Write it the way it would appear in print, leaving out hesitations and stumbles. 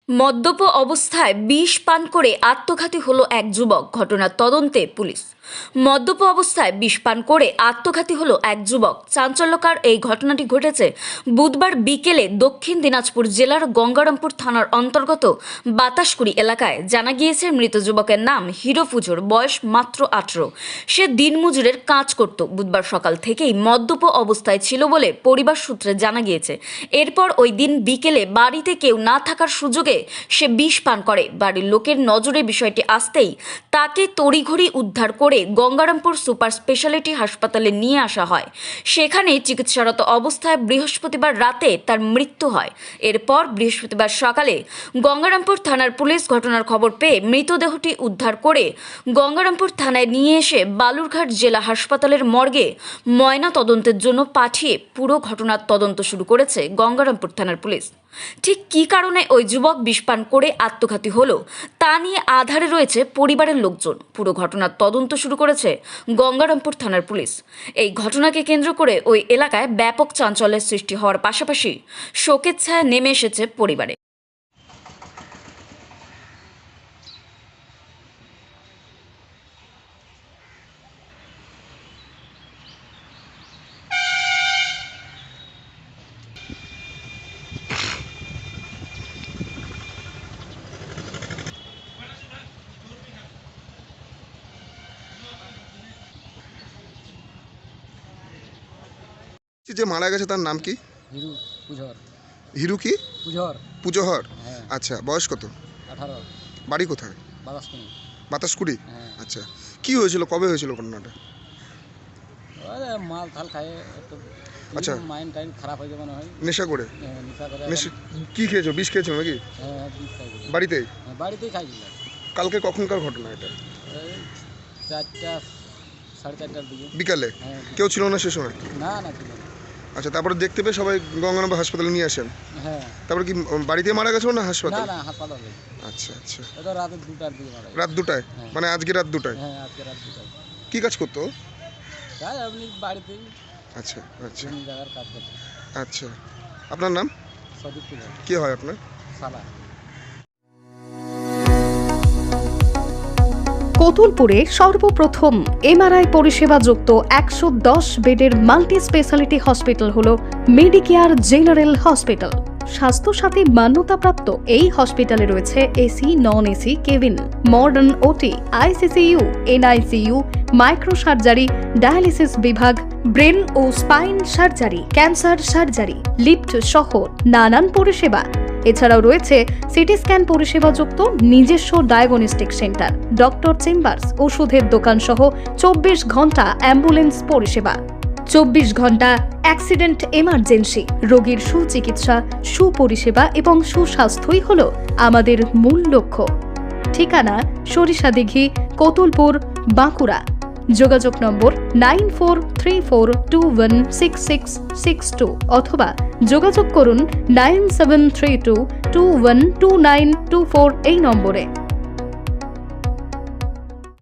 মদ্যপ অবস্থায় বিষ পান করে আত্মঘাতী হলো এক যুবক। ঘটনার তদন্তে পুলিশ। মদ্যপ অবস্থায় বিষ পান করে আত্মঘাতী হলো এক যুবক। চাঞ্চল্যকর এই ঘটনাটি ঘটেছে বুধবার বিকেলে দক্ষিণ দিনাজপুর জেলার গঙ্গারামপুর থানার অন্তর্গত বাতাসকুড়ি এলাকায়। জানা গিয়েছে মৃত যুবকের নাম হিরো পুজোর, বয়স মাত্র 18। সে দিনমজুরের কাজ করত। বুধবার সকাল থেকেই মদ্যপ অবস্থায় ছিল বলে পরিবার সূত্রে জানা গিয়েছে। এরপর ওই দিন বিকেলে বাড়িতে কেউ না থাকার সুযোগে সে বিষ পান করে। বাড়ির লোকের নজরে বিষয়টি আসতেই তাকে তড়িঘড়ি উদ্ধার করে গঙ্গারামপুর সুপার স্পেশালিটি হাসপাতালে নিয়ে আসা হয়। সেখানে চিকিৎসারত অবস্থায় বৃহস্পতিবার রাতে তার মৃত্যু হয়। এরপর বৃহস্পতিবার সকালে গঙ্গারামপুর থানার পুলিশ ঘটনার খবর পেয়ে মৃতদেহটি উদ্ধার করে গঙ্গারামপুর থানায় নিয়ে এসে বালুরঘাট জেলা হাসপাতালের মর্গে ময়না তদন্তের জন্য পাঠিয়ে পুরো ঘটনার তদন্ত শুরু করেছে গঙ্গারামপুর থানার পুলিশ। ঠিক কী কারণে ওই যুবক বিষপান করে আত্মঘাতী হলো তা নিয়ে আধারে রয়েছে পরিবারের লোকজন। পুরো ঘটনার তদন্ত শুরু করেছে গঙ্গারামপুর থানার পুলিশ। এই ঘটনাকে কেন্দ্র করে ওই এলাকায় ব্যাপক চাঞ্চল্যের সৃষ্টি হওয়ার পাশাপাশি শোকের ছায়া নেমে এসেছে পরিবারে। যে মারা গেছে তার নাম কি? হিরু পুজোর। হিরু কি? পুজোর। পুজোহর। হ্যাঁ। আচ্ছা, বয়স কত? 18। বাড়ি কোথায়? বাতাসকুড়ি। বাতাসকুড়ি। হ্যাঁ। আচ্ছা, কি হয়েছিল, কবে হয়েছিল ঘটনাটা? ওরে মাল থাল খায় একটু। আচ্ছা। মাইন্ড টাইম খারাপ হয়ে যাবে মনে হয়। নেশা করে? হ্যাঁ, নেশা করে। নেশা কি খেয়েছো? বিষ খেয়েছো নাকি? হ্যাঁ, বিষ খাইছিল। বাড়িতেই? হ্যাঁ, বাড়িতেই খাইছিল। কালকে কখনকার ঘটনা এটা? এই 4টা 4:30টার দিকে। বিকালে? হ্যাঁ। কেউ ছিল না সে সময়? না না ছিল না। আচ্ছা, তারপরে দেখতে পেয়ে সবাই গঙ্গারামপুর হাসপাতালে নিয়ে আসেন। হ্যাঁ। তারপরে কি বাড়িতে মারা গেছিল না না হাসপাতাল? না হাসপাতালে। আচ্ছা আচ্ছা। এটা রাত 2টার দিকে মারা গেছে। রাত 2টায়? হ্যাঁ। মানে আজকে রাত 2টায়? হ্যাঁ, আজকে রাত 2টায়। কি কাজ করতো? তাই আপনি বাড়িতেই আচ্ছা আচ্ছা জমি জায়গার কাজ করতে। আচ্ছা। আপনার নাম? সদীপ পুজোর। কি হয় আপনার? সালা। কতুলপুরে সর্বপ্রথম এমআরআই পরিষেবা যুক্ত 110 বেডের মাল্টি স্পেশালিটি হসপিটাল হল মেডিকেয়ার জেনারেল হসপিটাল। স্বাস্থ্যসাথী মান্যতাপ্রাপ্ত এই হসপিটালে রয়েছে AC, non AC cabin, modern OT, ICCU, NICU, micro surgery, dialysis বিভাগ, ব্রেন ও spine surgery, cancer surgery, lift সহ নানান পরিষেবা। এছাড়াও রয়েছে সিটি স্ক্যান পরিষেবা যুক্ত নিজস্ব ডায়াগনস্টিক সেন্টার, ডক্টর চেম্বার্স, ওষুধের দোকান সহ 24 ঘন্টা অ্যাম্বুলেন্স পরিষেবা। 24 ঘন্টা অ্যাক্সিডেন্ট এমার্জেন্সি। রোগীর সুচিকিৎসা, সুপরিষেবা এবং সুস্বাস্থ্যই হল আমাদের মূল লক্ষ্য। ঠিকানা সরিষাদিঘি, কতুলপুর, বাঁকুড়া। যোগাযোগ নম্বর 9434216662 অথবা যোগাযোগ করুন 9732212924 এই নম্বরে।